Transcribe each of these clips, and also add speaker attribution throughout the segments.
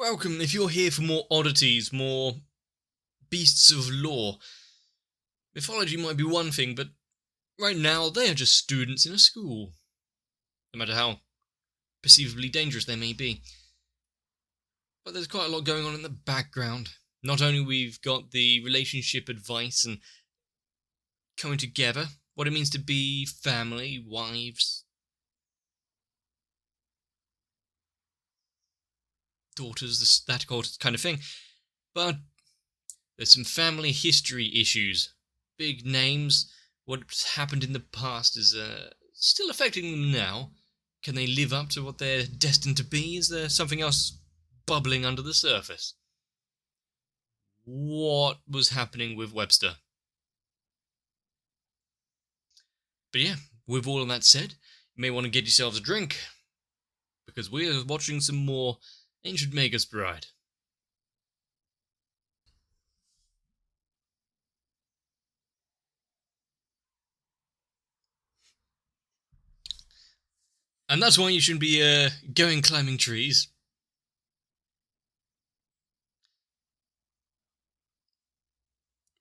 Speaker 1: Welcome. If you're here for more oddities, more beasts of lore, mythology might be one thing, but right now they are just students in a school. No matter how perceivably dangerous they may be. But there's quite a lot going on in the background. Not only we've got the relationship advice and coming together, what it means to be family, wives, daughters, that kind of thing. But there's some family history issues. Big names. What's happened in the past is still affecting them now. Can they live up to what they're destined to be? Is there something else bubbling under the surface? What was happening with Webster? But yeah, with all of that said, you may want to get yourselves a drink, because we're watching some more Ancient Magus Bride. And that's why you shouldn't be going climbing trees.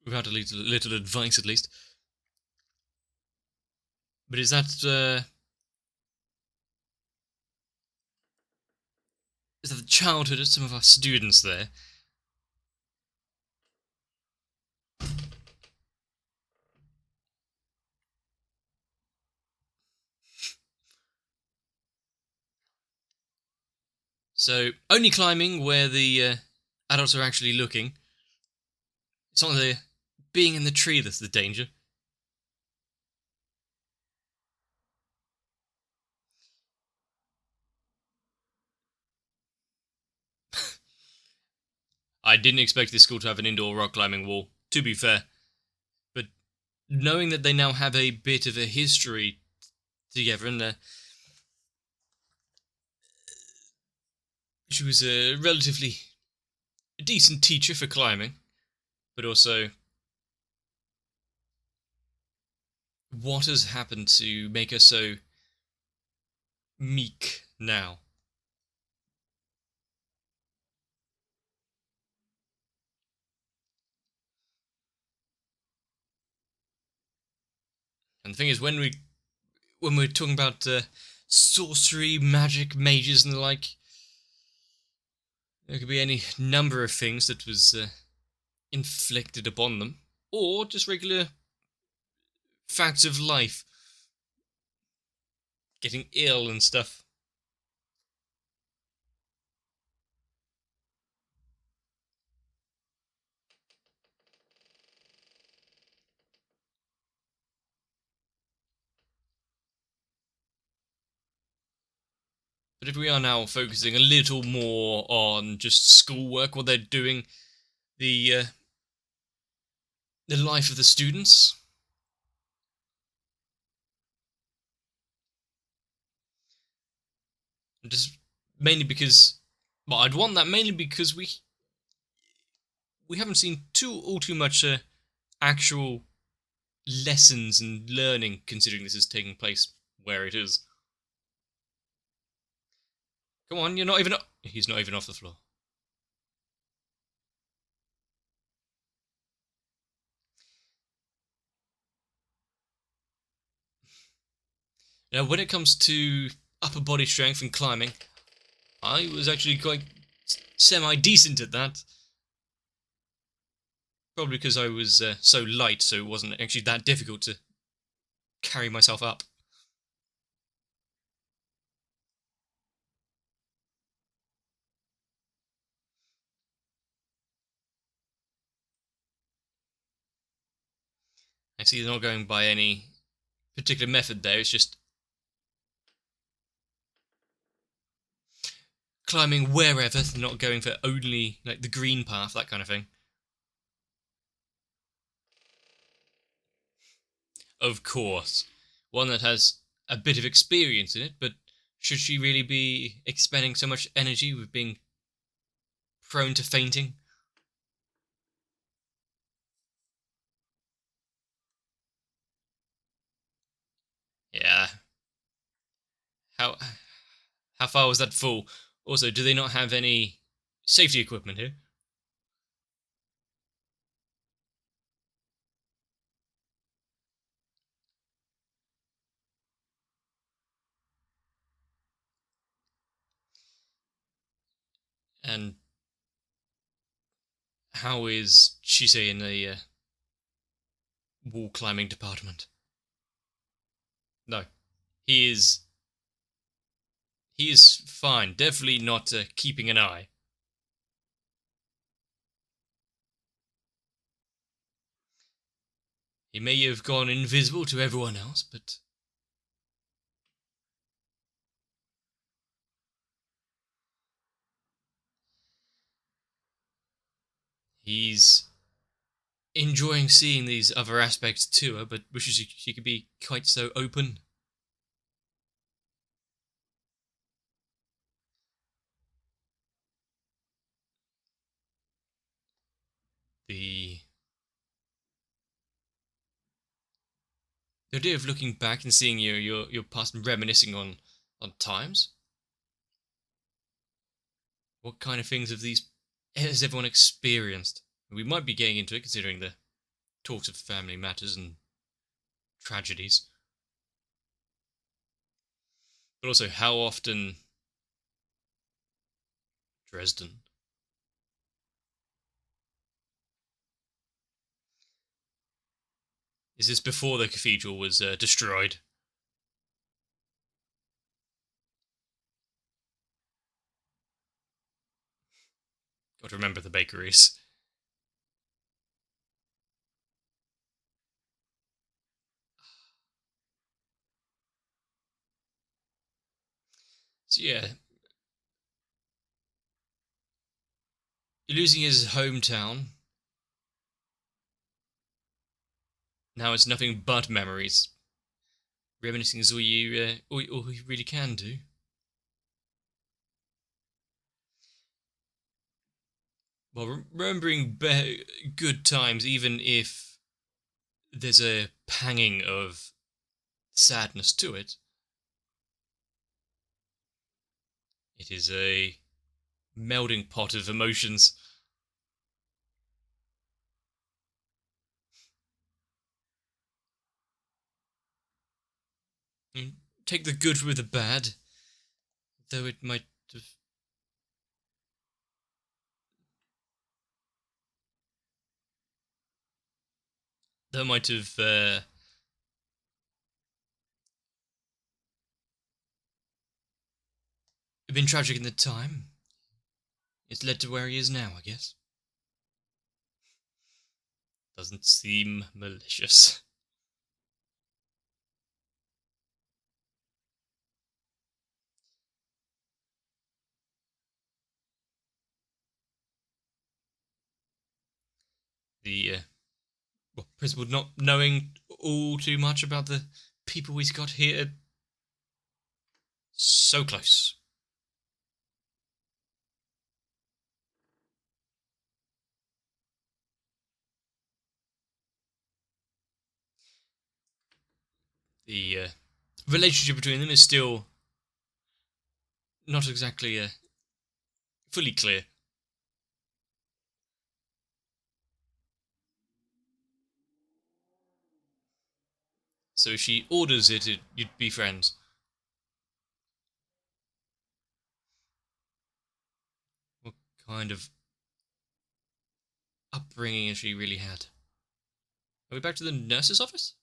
Speaker 1: Without a little advice, at least. But is that the childhood of some of our students there? So, only climbing where the adults are actually looking. It's not the being in the tree that's the danger. I didn't expect this school to have an indoor rock climbing wall, to be fair. But knowing that they now have a bit of a history together, and she was a relatively decent teacher for climbing, but also what has happened to make her so meek now? And the thing is, when we're talking about sorcery, magic, mages, and the like, there could be any number of things that was inflicted upon them, or just regular facts of life, getting ill and stuff. But if we are now focusing a little more on just schoolwork, what they're doing, the life of the students. Just mainly because, well, I'd want that mainly because we haven't seen all too much actual lessons and learning, considering this is taking place where it is. Come on, you're not even. He's not even off the floor. Now, when it comes to upper body strength and climbing, I was actually quite semi-decent at that. Probably because I was so light, so it wasn't actually that difficult to carry myself up. I see they're not going by any particular method there, it's just climbing wherever, not going for only like the green path, that kind of thing. Of course. One that has a bit of experience in it, but should she really be expending so much energy with being prone to fainting? Yeah. How how far was that fall? Also, do they not have any safety equipment here. And how is Chise in the wall climbing department? No, he is. He is fine. Definitely not keeping an eye. He may have gone invisible to everyone else, but he's enjoying seeing these other aspects to her, but wishes she could be quite so open. The idea of looking back and seeing your past and reminiscing on times. What kind of things has everyone experienced? We might be getting into it considering the talks of family matters and tragedies. But also, how often Dresden? Is this before the cathedral was destroyed? Got to remember the bakeries. So yeah, losing his hometown. Now it's nothing but memories. Reminiscing is all you really can do. Well, remembering good times, even if there's a panging of sadness to it, it is a melding pot of emotions. You take the good with the bad, though it might have. That might have been tragic in the time. It's led to where he is now, I guess. Doesn't seem malicious. The principal not knowing all too much about the people he's got here. So close. The relationship between them is still not exactly fully clear. So if she orders you'd be friends. What kind of upbringing has she really had? Are we back to the nurse's office?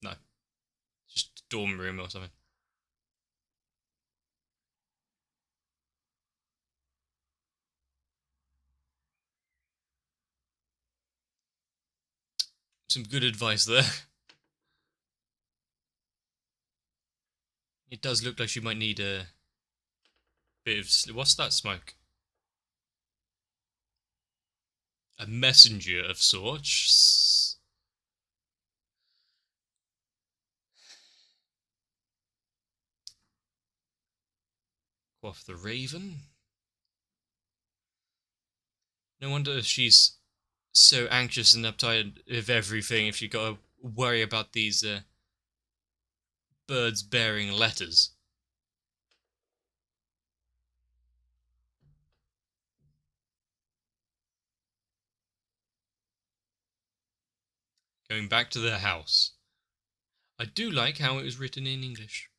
Speaker 1: No, just dorm room or something. Some good advice there. It does look like she might need a bit of. What's that smoke? A messenger of sorts. Quoth the raven. No wonder she's so anxious and uptight with everything if she got to worry about these birds bearing letters. Going back to the house. I do like how it was written in English.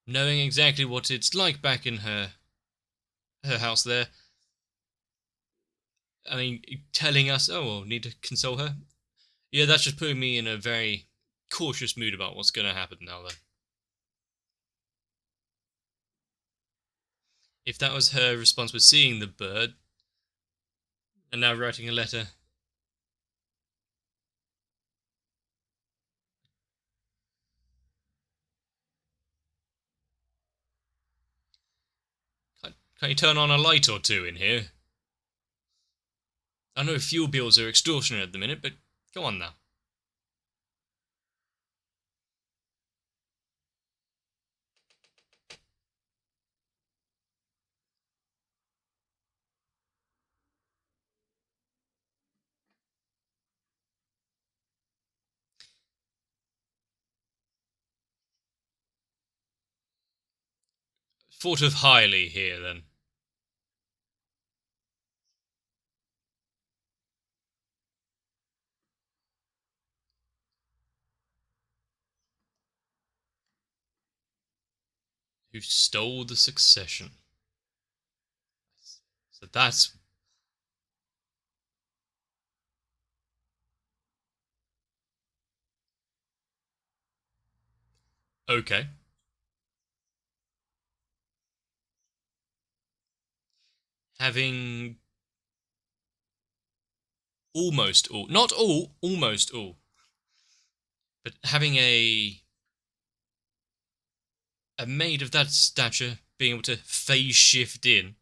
Speaker 1: Knowing exactly what it's like back in her house there. I mean, telling us, oh, we'll need to console her. Yeah, that's just putting me in a very cautious mood about what's going to happen now, then. If that was her response with seeing the bird, and now writing a letter. Can't you turn on a light or two in here? I know fuel bills are extortionate at the minute, but go on now. Fort of Highley here, then. Who stole the succession? So that's... okay. Having... almost all... not all, almost all. But having a maid of that stature being able to phase shift in.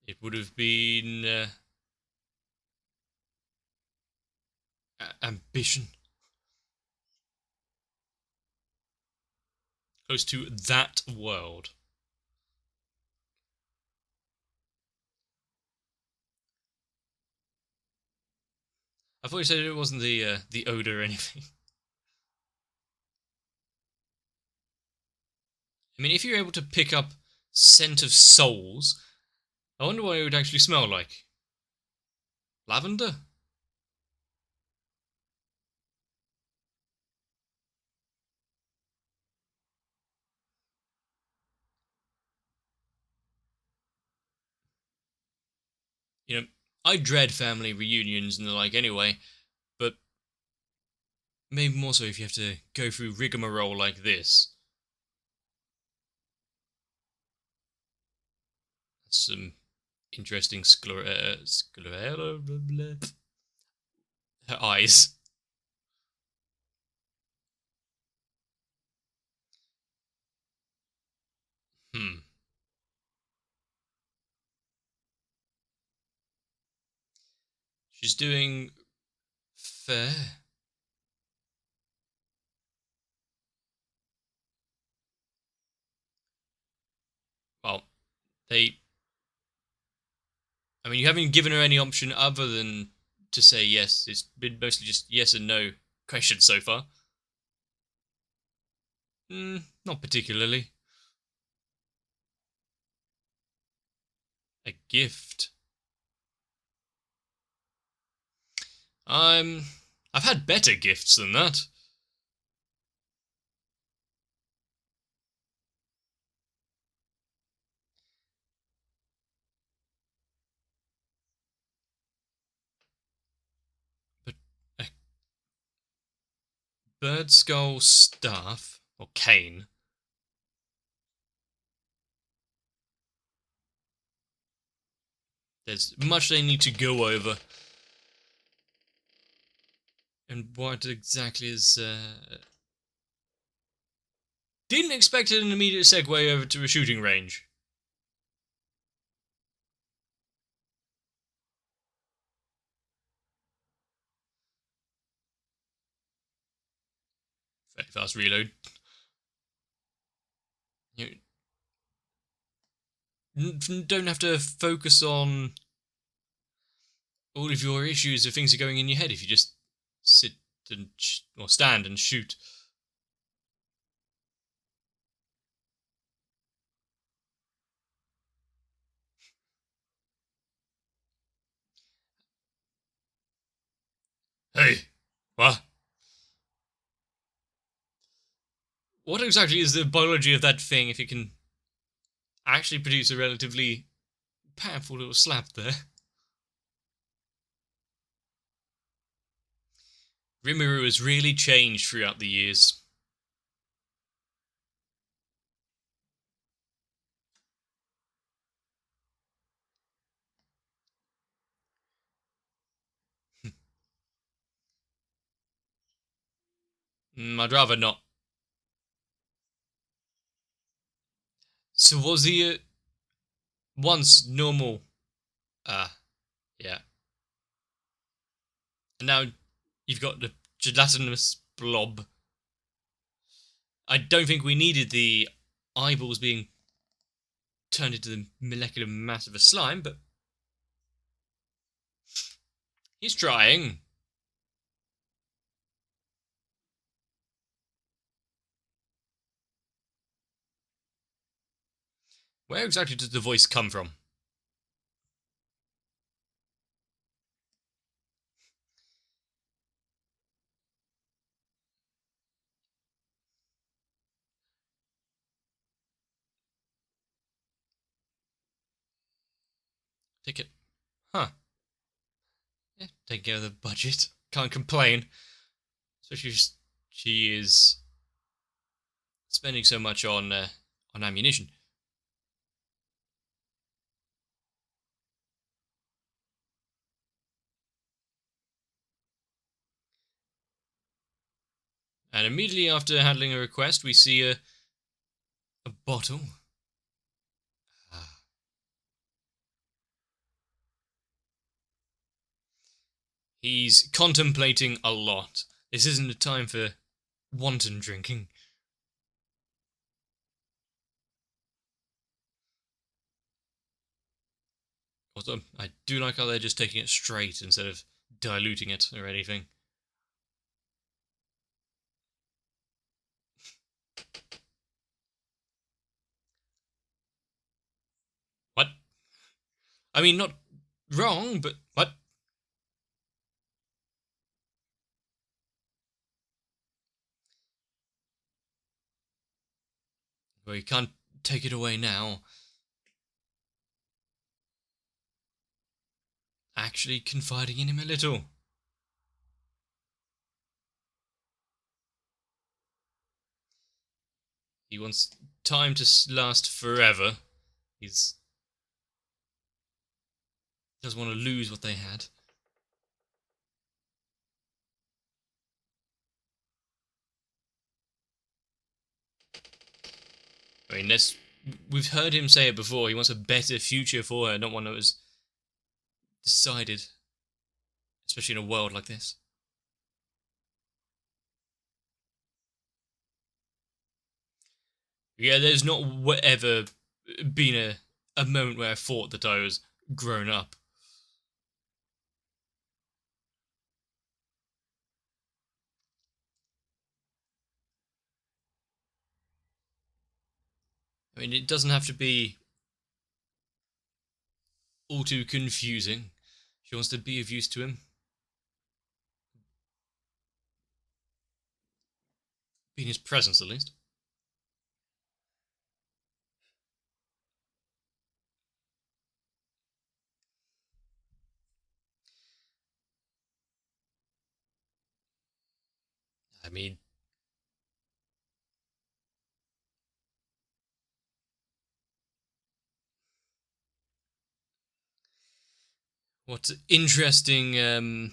Speaker 1: It would have been ambition. Close to that world. I thought you said it wasn't the odor or anything. I mean, if you're able to pick up scent of souls, I wonder what it would actually smell like. Lavender? You know, I dread family reunions and the like anyway, but maybe more so if you have to go through rigmarole like this. That's some interesting her eyes. Hmm. She's doing fair. Well, they... I mean, you haven't given her any option other than to say yes. It's been mostly just yes and no questions so far. Not particularly. A gift. I'm... I've had better gifts than that. But a bird skull staff, or cane, there's much they need to go over. And what exactly is... Didn't expect an immediate segue over to a shooting range. Very fast reload. You don't have to focus on all of your issues or things are going in your head if you just sit and or stand and shoot. Hey, what? What exactly is the biology of that thing if it can actually produce a relatively powerful little slap there? Rimuru has really changed throughout the years. I'd rather not. So was he once normal? Yeah. And now you've got the gelatinous blob. I don't think we needed the eyeballs being turned into the molecular mass of a slime, but he's trying. Where exactly does the voice come from? Take it. Huh. Yeah, take care of the budget. Can't complain. Especially she is spending so much on ammunition. And immediately after handling a request, we see a bottle. He's contemplating a lot. This isn't a time for wanton drinking. Although I do like how they're just taking it straight instead of diluting it or anything. What? I mean, not wrong, but what? Well, you can't take it away now. Actually confiding in him a little. He wants time to last forever. He's doesn't want to lose what they had. I mean, we've heard him say it before. He wants a better future for her, not one that was decided, especially in a world like this. Yeah, there's not ever been a moment where I thought that I was grown up. I mean, it doesn't have to be all too confusing. She wants to be of use to him. Be in his presence, at least. I mean, what interesting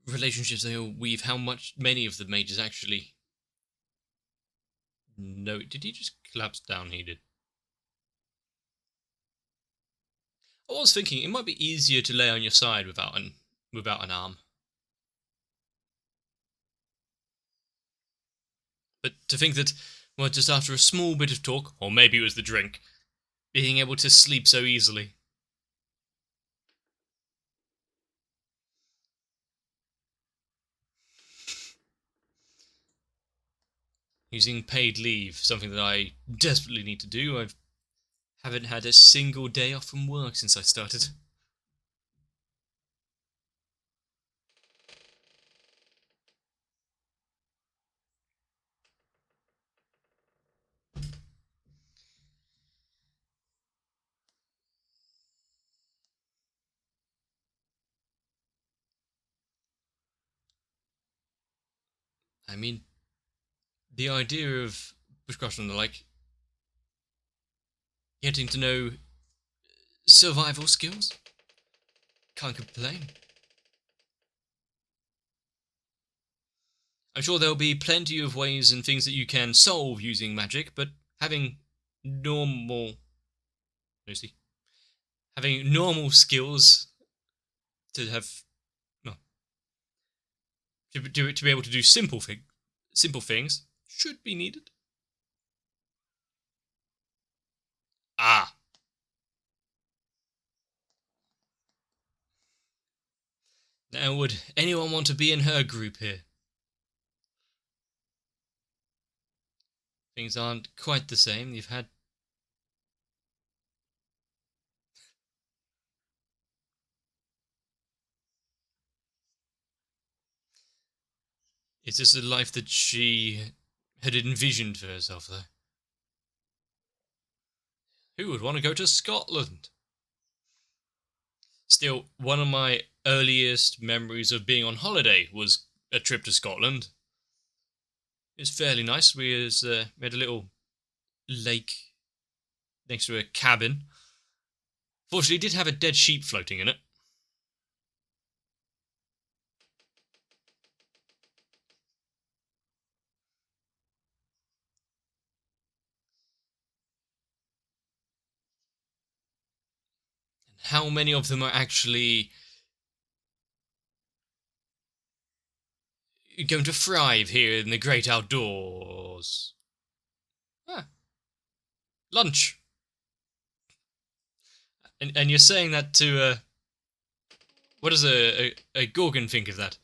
Speaker 1: relationships they all weave. How many of the mages actually know? Did he just collapse down? He did. I was thinking it might be easier to lay on your side without an arm. But to think that, well, just after a small bit of talk, or maybe it was the drink, being able to sleep so easily. Using paid leave, something that I desperately need to do. I haven't had a single day off from work since I started. I mean, the idea of bushcraft and the like, getting to know survival skills, can't complain. I'm sure there'll be plenty of ways and things that you can solve using magic, but having normal, Lucy, having normal skills to have, well, to be able to do simple things should be needed. Ah. Now, would anyone want to be in her group here? Things aren't quite the same. You've had... Is this a life that she had envisioned for herself, though? Who would want to go to Scotland? Still, one of my earliest memories of being on holiday was a trip to Scotland. It was fairly nice. We had a little lake next to a cabin. Fortunately, it did have a dead sheep floating in it. How many of them are actually going to thrive here in the great outdoors? Ah, lunch. And you're saying that to, what does a Gorgon think of that?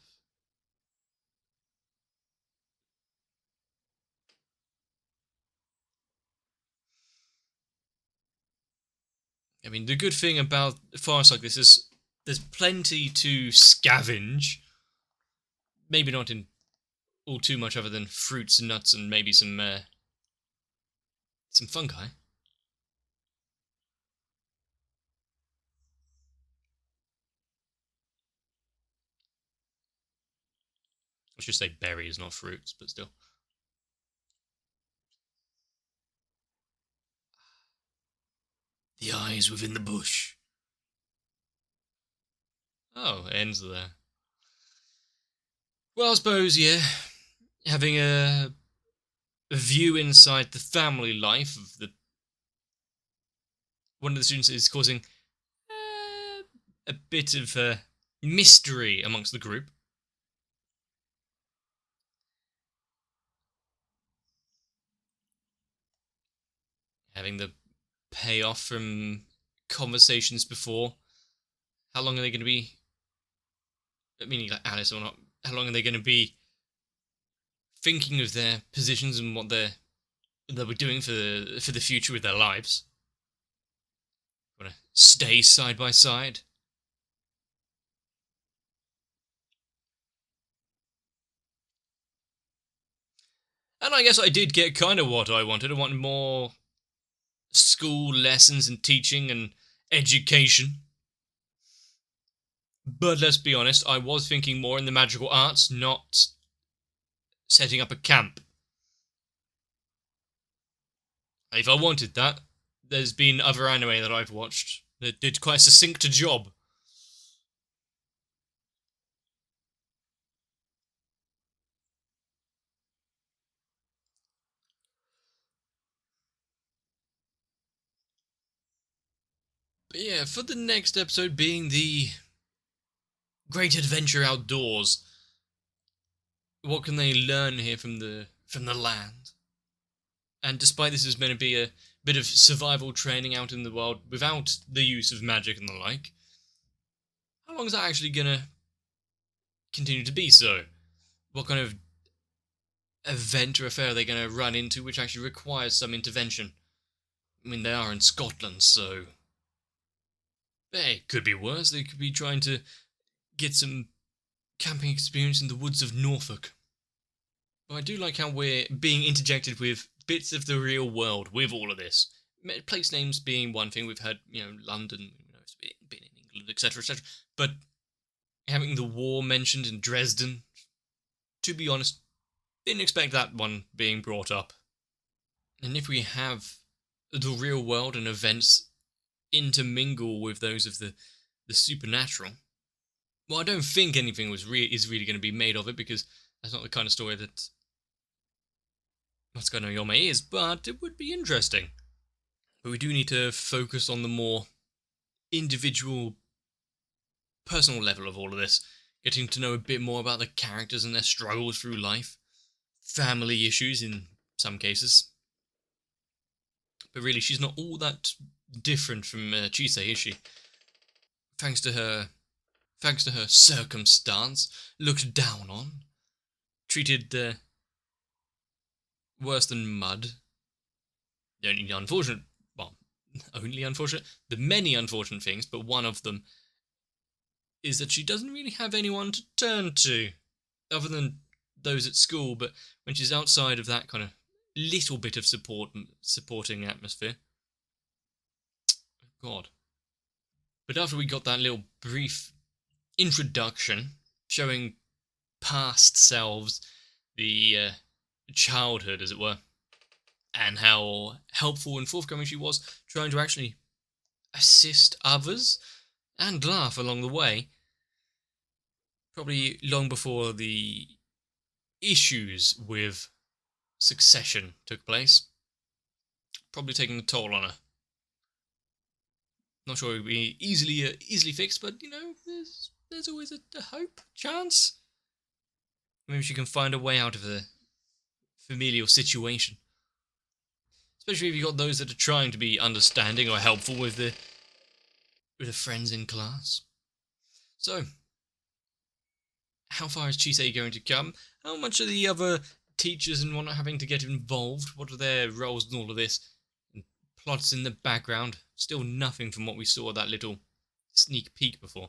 Speaker 1: I mean, the good thing about forests like this is there's plenty to scavenge. Maybe not in all too much other than fruits and nuts and maybe some fungi. I should say berries, not fruits, but still. The eyes within the bush. Oh, it ends there. Well, I suppose, yeah, having a view inside the family life of the one of the students is causing a bit of mystery amongst the group. Having the payoff from conversations before. How long are they going to be? Meaning, like Alice or not? How long are they going to be thinking of their positions and what they'll be doing for the future with their lives? Want to stay side by side? And I guess I did get kind of what I wanted. I wanted more school lessons and teaching and education. But let's be honest, I was thinking more in the magical arts, not setting up a camp. If I wanted that, there's been other anime that I've watched that did quite a succinct job. But yeah, for the next episode being the Great Adventure Outdoors, what can they learn here from the from the land. And despite this is meant to be a bit of survival training out in the world without the use of magic and the like, how long is that actually going to continue to be so? What kind of event or affair are they going to run into which actually requires some intervention? I mean, they are in Scotland, so it could be worse. They could be trying to get some camping experience in the woods of Norfolk. But I do like how we're being interjected with bits of the real world with all of this. Place names being one thing. We've heard, London, it's been in England, etc., etc. But having the war mentioned in Dresden, to be honest, didn't expect that one being brought up. And if we have the real world and events intermingle with those of the supernatural, well, I don't think anything is really going to be made of it, because that's not the kind of story that Mahoutsukai no Yome is, but it would be interesting. But we do need to focus on the more individual, personal level of all of this, getting to know a bit more about the characters and their struggles through life, family issues in some cases. But really, she's not all that different from Chisei, is she? Thanks to her circumstance, looked down on, treated worse than mud. The only unfortunate, the many unfortunate things, but one of them is that she doesn't really have anyone to turn to, other than those at school. But when she's outside of that kind of little bit of supporting atmosphere, God. But after we got that little brief introduction showing past selves, the childhood, as it were, and how helpful and forthcoming she was, trying to actually assist others and laugh along the way, probably long before the issues with succession took place, probably taking a toll on her. Not sure it would be easily fixed, but there's always a hope, chance. Maybe she can find a way out of the familial situation. Especially if you've got those that are trying to be understanding or helpful with the friends in class. So, how far is Chisei going to come? How much are the other teachers and whatnot having to get involved? What are their roles in all of this? And plots in the background. Still nothing from what we saw that little sneak peek before.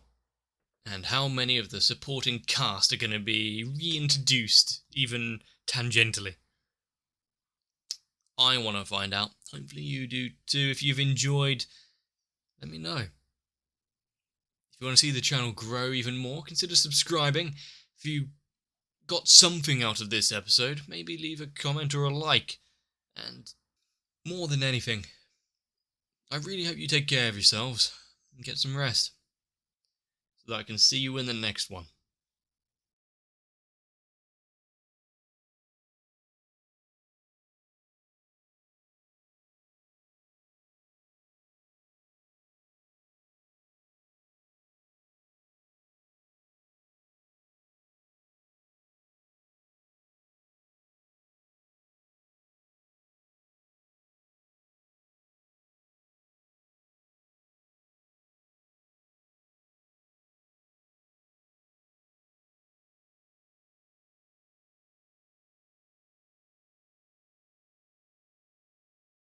Speaker 1: And how many of the supporting cast are going to be reintroduced, even tangentially? I want to find out. Hopefully you do too. If you've enjoyed, let me know. If you want to see the channel grow even more, consider subscribing. If you got something out of this episode, maybe leave a comment or a like. And more than anything, I really hope you take care of yourselves and get some rest, so that I can see you in the next one.